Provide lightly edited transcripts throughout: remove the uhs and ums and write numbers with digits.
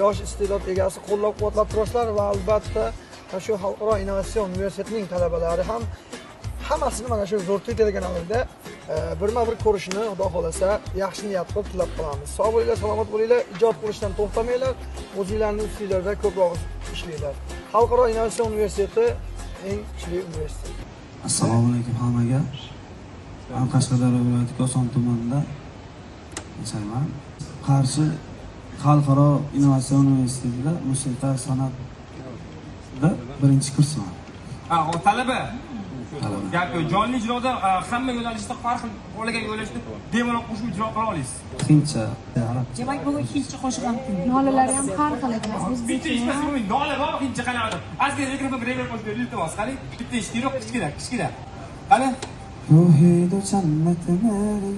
yosh iste'dod egasi qo'llab-quvvatlab turasizlar va albatta shu xalqaro innovatsion universitetining talabalari ham hammasini mana shu zo'rtlik telekanalida birma-bir ko'rishni Xudo xolasa yaxshi niyat qilib tilab qolamiz. Sog' bo'linglar, salomat bo'linglar, ijod qilishdan to'xtamanglar, o'zingizlarning ustingizda ko'proq ishlanglar. Xalqaro innovatsion universiteti eng kuchli universitet. Assalomu alaykum hammaga. Men Qashqadaryo viloyati Koson tumanida yashayman. Qarshi Xalqaro innovatsion universitetida musiqa san'atida birinchi kursman. Talaba. Gap jonli ijroda hamma yo'nalishda har xil olagan yo'nalishda bemalol qo'shib ijro qila olasiz. Hindcha, arabcha. Demak, bugun hindcha qo'shiq ham tinch. Nolalari ham har xil ekan. Bitta ishmas bo'lmaydi. Nola bor, hindcha qanaqa. Azga mikrofon bilan qo'shib iltimos, qani. Bitta ishtiroq kichkina. Qani? Ruhidu jannati meri.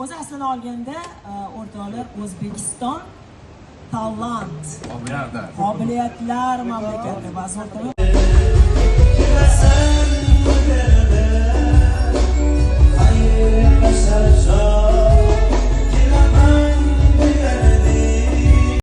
O'zi aslini olganda o'rtoqlar O'zbekiston talant, qobiliyatlar mamlakati va